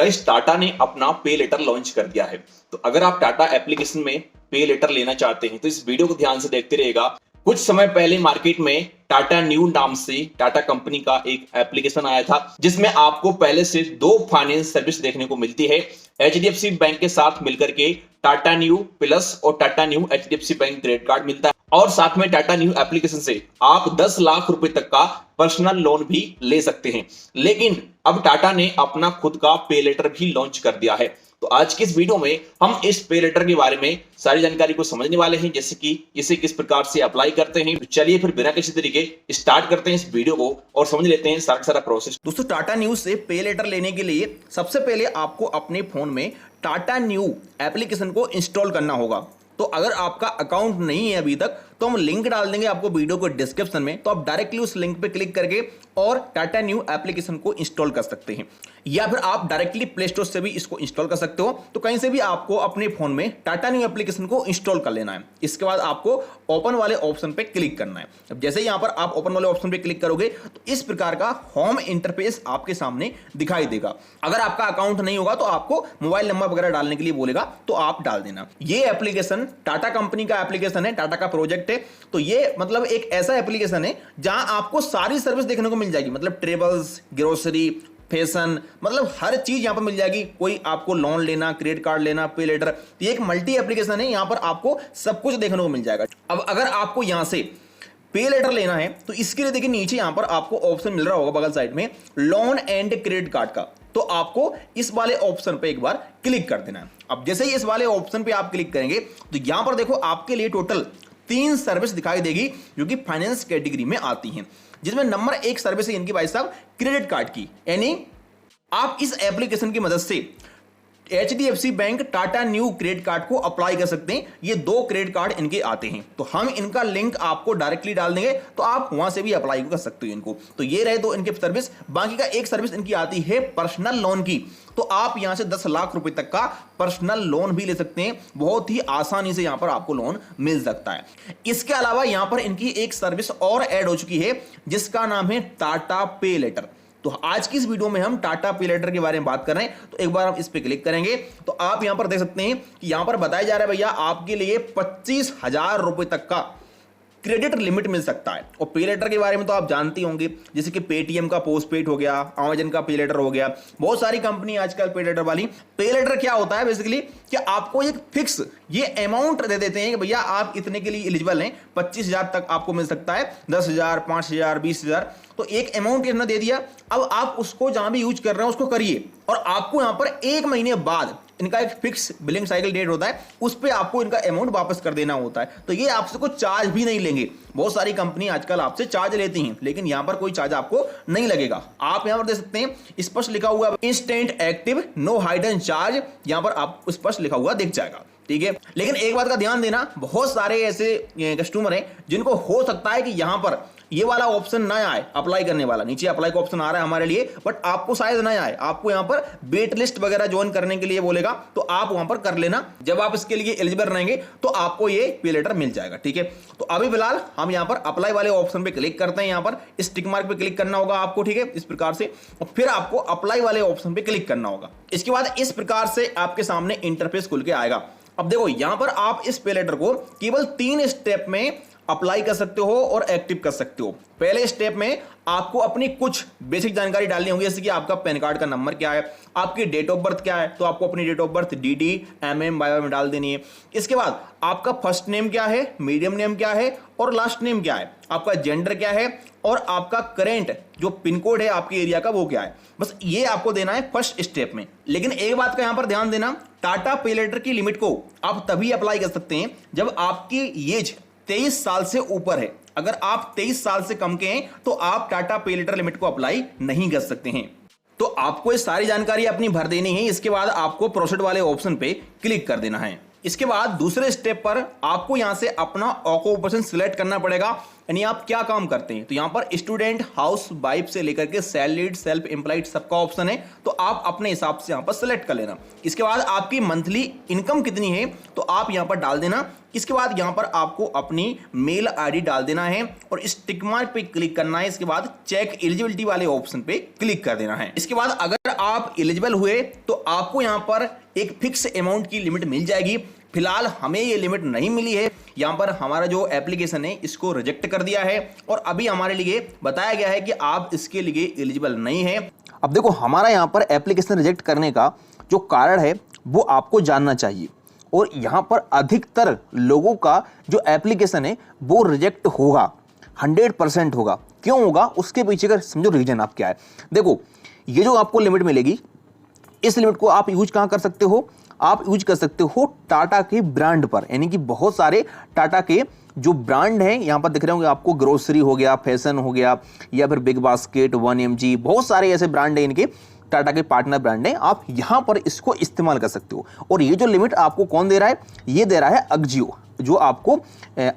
Guys Tata ने अपना पे लेटर लॉन्च कर दिया है। तो अगर आप टाटा एप्लीकेशन में पे लेटर लेना चाहते हैं तो इस वीडियो को ध्यान से देखते रहिएगा। कुछ समय पहले मार्केट में टाटा न्यू नाम से टाटा कंपनी का एक एप्लीकेशन आया था जिसमें आपको पहले से दो फाइनेंस सर्विस देखने को मिलती है। एचडीएफसी बैंक के साथ मिलकर के टाटा न्यू प्लस और Tata new HDFC bank credit card मिलता है और साथ में टाटा न्यू एप्लीकेशन से आप 10 लाख रुपए तक का पर्सनल लोन भी ले सकते हैं। लेकिन अब टाटा ने अपना खुद का पे लेटर भी लॉन्च कर दिया है। तो आज की इस वीडियो में हम इस पे लेटर के बारे में सारी जानकारी को समझने वाले हैं, जैसे कि इसे किस प्रकार से अप्लाई करते हैं। तो चलिए फिर बिना किसी तरीके स्टार्ट करते हैं इस वीडियो को और समझ लेते हैं सारा प्रोसेस। दोस्तों, टाटा न्यू से पे लेटर लेने के लिए सबसे पहले आपको अपने फोन में टाटा न्यू एप्लीकेशन को इंस्टॉल करना होगा। तो अगर आपका अकाउंट नहीं है अभी तक तो हम लिंक डाल देंगे आपको वीडियो को डिस्क्रिप्शन में, तो आप डायरेक्टली उस लिंक पे क्लिक करके और टाटा न्यू एप्लीकेशन को इंस्टॉल कर सकते हैं, या फिर आप डायरेक्टली प्ले स्टोर से भी इसको इंस्टॉल कर सकते हो। तो कहीं से भी आपको अपने फोन में टाटा न्यू एप्लीकेशन को इंस्टॉल कर लेना है। इसके बाद आपको ओपन वाले ऑप्शन पे क्लिक करना है। अब जैसे ही यहां पर आप ओपन वाले ऑप्शन पे क्लिक करोगे तो इस प्रकार का होम इंटरफेस आपके सामने दिखाई देगा। अगर आपका अकाउंट नहीं होगा तो आपको मोबाइल नंबर वगैरह डालने के लिए बोलेगा, तो आप डाल देना। ये एप्लीकेशन टाटा कंपनी का एप्लीकेशन है, टाटा का प्रोजेक्ट है। तो ये मतलब एक ऐसा एप्लीकेशन है जहां आपको सारी सर्विस देखने को मिल जाएगी, मतलब ट्रेवल्स, ग्रोसरी, फैशन, मतलब हर चीज यहां पर मिल जाएगी। कोई आपको लोन लेना, क्रेडिट कार्ड लेना, पे लेटर, तो ये एक मल्टी एप्लीकेशन है, यहां पर आपको सब कुछ देखने को मिल जाएगा। अब अगर आपको यहां से पे लेटर लेना है तो इसके लिए देखिए नीचे यहां पर आपको ऑप्शन मिल रहा होगा बगल साइड में लोन एंड क्रेडिट कार्ड का। तो आपको इस वाले ऑप्शन पे एक बार क्लिक कर देना है। अब जैसे ही इस वाले ऑप्शन पे आप क्लिक करेंगे तो यहां पर देखो आपके लिए टोटल 3 सर्विस दिखाई देगी जो कि फाइनेंस कैटेगरी में आती हैं, जिसमें नंबर 1 सर्विस है इनकी भाई साहब क्रेडिट कार्ड की। यानी आप इस एप्लीकेशन की मदद से HDFC bank Tata new credit card को अप्लाई कर सकते हैं। ये 2 क्रेडिट कार्ड इनके आते हैं, तो हम इनका लिंक आपको डायरेक्टली डाल देंगे, तो आप वहां से भी अप्लाई कर सकते हो इनको। तो ये रहे 2 इनके सर्विस। बाकी का एक सर्विस इनकी आती है पर्सनल लोन की। तो आप यहां से 10 लाख रुपए तक का पर्सनल लोन भी ले सकते हैं, बहुत ही आसानी से यहां पर आपको लोन मिल सकता है। इसके अलावा यहां पर इनकी एक सर्विस और ऐड हो चुकी है जिसका नाम है टाटा पे लेटर। तो आज की इस वीडियो में हम टाटा पे लेटर के बारे में बात कर रहे हैं। तो एक बार हम इस पे क्लिक करेंगे तो आप यहां पर देख सकते हैं कि यहां पर बताया जा रहा है भैया आपके लिए 25,000 रुपए तक का क्रेडिट लिमिट मिल सकता है। और पे लेटर के बारे में तो आप जानते होंगे, जैसे कि पेटीएम का पोस्ट पेड हो गया, अमेजन का पे लेटर हो गया, बहुत सारी कंपनी आजकल पे लेटर वाली। पे लेटर क्या होता है बेसिकली कि आपको एक फिक्स ये अमाउंट दे देते हैं कि भैया आप इतने के लिए एलिजिबल हैं, 25,000 तक आपको मिल सकता है, 10,000, 5,000, 20,000, तो एक अमाउंट इतना दे दिया। अब आप उसको जहां भी यूज कर रहे हैं उसको करिए, और आपको यहां पर 1 महीने बाद इनका एक फिक्स बिलिंग साइकिल डेट होता है, उस पे आपको इनका अमाउंट वापस कर देना होता है। तो ये आपसे कोई चार्ज भी नहीं लेंगे। बहुत सारी कंपनी आजकल आपसे चार्ज लेती हैं, लेकिन यहां पर कोई चार्ज आपको नहीं लगेगा। आप यहां पर देख सकते हैं स्पष्ट लिखा हुआ instant active no hidden charge, यहां पर आप स्पष्ट लिखा हुआ दिख जाएगा, ठीक है। लेकिन एक बात का ध्यान देना, बहुत सारे ऐसे कस्टमर हैं जिनको हो सकता है कि यहां पर ये वाला ऑप्शन ना आए, अप्लाई करने वाला, नीचे अप्लाई का ऑप्शन आ रहा है हमारे लिए, बट आपको शायद ना आए, आपको यहां पर वेट लिस्ट वगैरह ज्वाइन करने के लिए बोलेगा, तो आप वहां पर कर लेना। जब आप इसके लिए एलिजिबल रहेंगे तो आपको ये पे लेटर मिल जाएगा, ठीक है। तो अभी फिलहाल हम यहां पर अप्लाई वाले ऑप्शन पे क्लिक करते हैं, यहां पर इस टिक मार्क पे क्लिक करना होगा आपको, ठीक है, इस प्रकार से, और फिर आपको अप्लाई वाले ऑप्शन पे क्लिक करना होगा। इसके बाद इस प्रकार से आपके सामने इंटरफेस खुल के आएगा। अब देखो यहां पर आप इस पे लेटर को केवल 3 स्टेप में अप्लाई कर सकते हो और एक्टिव कर सकते हो। पहले स्टेप में आपको अपनी कुछ बेसिक जानकारी डालनी होगी, जैसे कि आपका पैन कार्ड का नंबर क्या है, आपकी डेट ऑफ बर्थ क्या है, तो आपको अपनी date of birth DD MM bio में डाल देनी है। इसके बाद आपका फर्स्ट नेम क्या है, मीडियम नेम क्या है और लास्ट नेम क्या है, आपका जेंडर क्या है और आपका करेंट जो पिन कोड है आपके एरिया का वो क्या है। बस ये आपको देना है फर्स्ट स्टेप में। लेकिन एक बात का यहां पर ध्यान देना, टाटा पे लेटर की लिमिट को आप तभी अप्लाई कर सकते हैं जब आपकी एज 23 साल से ऊपर है। अगर आप 23 साल से कम के हैं तो आप टाटा पे लेटर लिमिट को अप्लाई नहीं कर सकते हैं। तो आपको ये सारी जानकारी अपनी भर देनी है। इसके बाद आपको प्रोसीड वाले ऑप्शन पे क्लिक कर देना है। इसके बाद दूसरे स्टेप पर आपको यहां से अपना ऑक्यूपेशन सिलेक्ट करना पड़ेगा, यानी आप क्या काम करते हैं। तो यहां पर स्टूडेंट, हाउस वाइफ से लेकर के सैलरीड, सेल्फ एम्प्लॉयड सबका ऑप्शन है, तो आप अपने हिसाब से यहां पर सिलेक्ट कर लेना। इसके बाद आपकी मंथली इनकम कितनी है तो आप यहां पर डाल देना इसके बाद यहां पर आपको अपनी मेल आईडी डाल देना है और इस टिक मार्क पे क्लिक करना है। इसके बाद चेक एलिजिबिलिटी वाले ऑप्शन पे क्लिक कर देना है। इसके बाद अगर आप एलिजिबल हुए तो आपको यहां पर एक फिक्स अमाउंट की लिमिट मिल जाएगी। फिलहाल हमें ये लिमिट नहीं मिली है, यहां पर हमारा जो एप्लीकेशन है इसको रिजेक्ट कर दिया है और अभी हमारे लिए बताया गया है कि आप इसके लिए एलिजिबल नहीं है। अब देखो हमारा यहां पर एप्लीकेशन रिजेक्ट करने का जो कारण है वो आपको जानना चाहिए और यहां पर अधिकतर लोगों का जो एप्लीकेशन है वो रिजेक्ट होगा, 100% होगा। क्यों होगा उसके पीछे का समझो रीजन आप क्या है। देखो ये जो आपको लिमिट मिलेगी, इस लिमिट को आप यूज कहां कर सकते हो, आप यूज कर सकते हो टाटा के ब्रांड पर, यानी कि बहुत सारे टाटा के जो ब्रांड हैं यहां पर दिख रहे होंगे आपको, ग्रोसरी हो गया, फैशन हो गया, या फिर बिग बास्केट, 1mg, बहुत सारे ऐसे ब्रांड हैं इनके, टाटा के पार्टनर ब्रांड है। आप यहां पर इसको इस्तेमाल कर सकते हो। और ये जो लिमिट आपको कौन दे रहा है, ये दे रहा है अक्जियो, जो आपको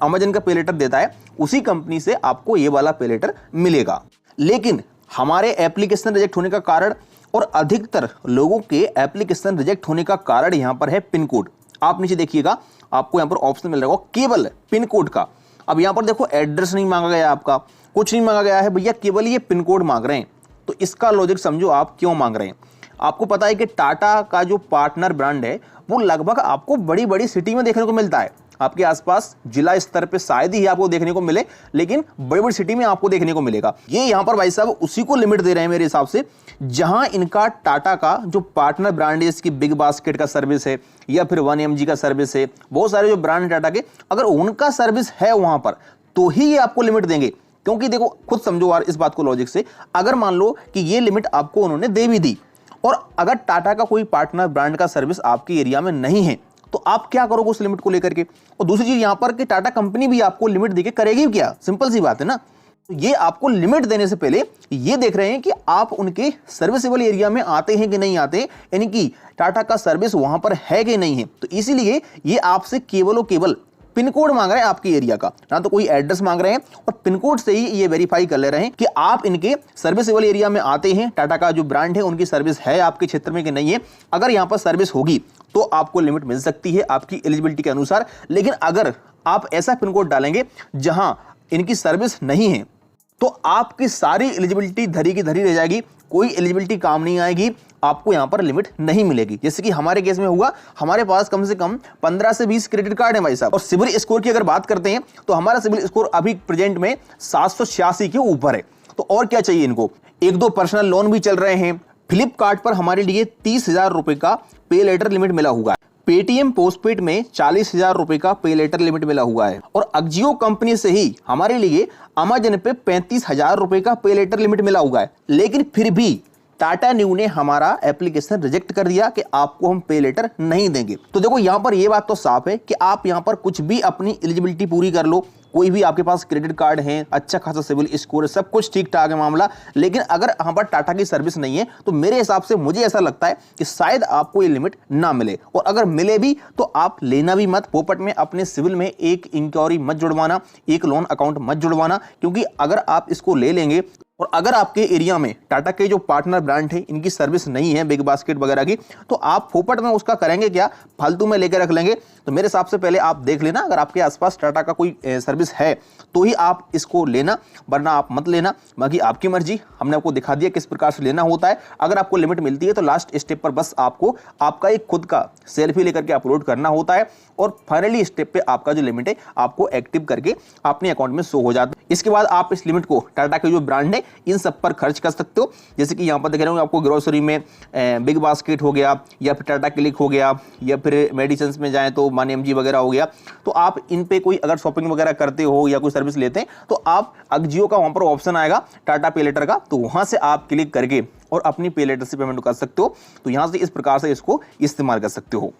अमेजन का पे लेटर देता है, उसी कंपनी से आपको ये वाला पे लेटर मिलेगा। लेकिन हमारे एप्लीकेशन रिजेक्ट होने का कारण और अधिकतर लोगों के एप्लीकेशन रिजेक्ट होने का कारण यहां पर है पिन कोड। आप नीचे देखिएगा, आपको यहां पर ऑप्शन मिल रहा होगा केवल पिन कोड का। अब यहां पर देखो एड्रेस नहीं मांगा गया, आपका कुछ नहीं मांगा गया है भैया, केवल ये पिन कोड मांग रहे हैं। तो इसका लॉजिक समझो आप क्यों मांग रहे हैं। आपको पता है कि टाटा का जो पार्टनर ब्रांड है वो लगभग आपको बड़ी बड़ी सिटी में देखने को मिलता है। आपके आसपास जिला स्तर पे शायद ही आपको देखने को मिले, लेकिन बड़ी बड़ी सिटी में आपको देखने को मिलेगा। ये यहां पर भाई साहब उसी को लिमिट दे रहे हैं मेरे हिसाब से, जहां इनका टाटा का जो पार्टनर ब्रांड है, इसकी बिग बास्केट का सर्विस है या फिर 1mg का सर्विस है, बहुत सारे जो ब्रांड टाटा के, अगर उनका सर्विस है वहां पर तो ही ये आपको लिमिट देंगे। क्योंकि देखो खुद समझो यार इस बात को लॉजिक से, अगर मान लो कि ये लिमिट आपको उन्होंने दे भी दी और अगर टाटा का कोई पार्टनर ब्रांड का सर्विस आपके एरिया में नहीं है तो आप क्या करोगे उस लिमिट को लेकर के। और दूसरी चीज यहां पर कि टाटा कंपनी भी आपको लिमिट देके करेगी क्या, सिंपल सी बात है ना। तो ये आपको लिमिट देने से पहले ये देख रहे हैं कि आप उनके सर्विसेबल एरिया में आते हैं कि नहीं आते, यानी कि टाटा का सर्विस वहां पर है कि नहीं है। तो इसीलिए ये आपसे केवल और केवल पिन कोड मांग रहे हैं आपके एरिया का, ना तो कोई एड्रेस मांग रहे हैं, और पिन कोड से ही ये वेरीफाई कर ले रहे हैं कि आप इनके सर्विसेबल एरिया में आते हैं, टाटा का जो ब्रांड है उनकी सर्विस है आपके क्षेत्र में कि नहीं है। अगर यहां पर सर्विस होगी तो आपको लिमिट मिल सकती है आपकी एलिजिबिलिटी के अनुसार। लेकिन अगर आप ऐसा पिन कोड डालेंगे जहां इनकी सर्विस नहीं है तो आपकी सारी एलिजिबिलिटी धरी की धरी रह जाएगी, कोई एलिजिबिलिटी काम नहीं आएगी, आपको यहां पर लिमिट नहीं मिलेगी। जैसे कि हमारे केस में हुआ, हमारे पास कम से कम 15 से 20 क्रेडिट कार्ड है भाई साहब। और सिविल स्कोर की अगर बात करते हैं तो हमारा सिविल स्कोर अभी प्रेजेंट में 786 के ऊपर है। तो और क्या चाहिए इनको, एक दो पर्सनल लोन भी चल रहे हैं। फ्लिपकार्ट पर हमारे लिए 30,000 रुपए का पे लेटर लिमिट मिला हुआ है। पेटीएम पोस्टपेड में 40,000 रुपए का पे लेटर लिमिट मिला हुआ है। और अक्जियो कंपनी से ही हमारे लिए अमेजन पे 35,000 रुपए का पे लेटर लिमिट मिला हुआ है। लेकिन फिर भी टाटा न्यू ने हमारा एप्लीकेशन रिजेक्ट कर दिया कि आपको हम पे लेटर नहीं देंगे। तो देखो यहां पर यह बात तो साफ है कि आप यहां पर कुछ भी अपनी एलिजिबिलिटी पूरी कर लो, कोई भी आपके पास क्रेडिट कार्ड है, अच्छा खासा सिविल स्कोर है, सब कुछ ठीक ठाक है मामला, लेकिन अगर यहाँ पर टाटा की सर्विस नहीं है तो मेरे हिसाब से मुझे ऐसा लगता है कि शायद आपको ये लिमिट ना मिले। और अगर मिले भी तो आप लेना भी मत। पोपट में अपने सिविल में एक इंक्वायरी मत जुड़वाना, एक लोन अकाउंट मत जुड़वाना, क्योंकि अगर आप इसको ले लेंगे और अगर आपके एरिया में टाटा के जो पार्टनर ब्रांड है इनकी सर्विस नहीं है, बिग बास्केट वगैरह की, तो आप फोपट में उसका करेंगे क्या, फालतू में लेकर रख लेंगे। तो मेरे हिसाब से पहले आप देख लेना, अगर आपके आसपास टाटा का कोई सर्विस है तो ही आप इसको लेना, वरना आप मत लेना। बाकी आपकी मर्जी, हमने आपको दिखा दिया किस प्रकार से लेना होता है। अगर आपको लिमिट मिलती है तो लास्ट स्टेप पर बस आपको आपका एक खुद का सेल्फी लेकर के अपलोड करना होता है और फाइनली स्टेप पे आपका जो लिमिट है आपको एक्टिव करके अपने अकाउंट में शो हो जाता है। इसके बाद आप इस लिमिट को टाटा के जो ब्रांड है इन सब पर खर्च कर सकते हो। जैसे कि यहाँ पर देख रहे हो आपको ग्रोसरी में बिग बास्केट हो गया, या फिर टाटा क्लिक हो गया, या फिर मेडिसिन में जाएं तो 1mg वगैरह हो गया। तो आप इन पे कोई अगर शॉपिंग वगैरह करते हो या कोई सर्विस लेते हैं तो आप अक्जियो का वहां पर ऑप्शन आएगा टाटा पे लेटर का, तो वहां से आप क्लिक करके और अपनी पे लेटर से पेमेंट कर सकते हो। तो यहां से इस प्रकार से इसको इस्तेमाल कर सकते हो।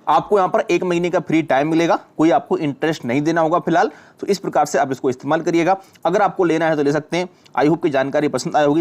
आपको यहां पर 1 महीने का फ्री टाइम मिलेगा, कोई आपको इंटरेस्ट नहीं देना होगा फिलहाल। तो इस प्रकार से आप इसको इस्तेमाल करिएगा। अगर आपको लेना है तो ले सकते हैं। आई होप की जानकारी पसंद आई होगी।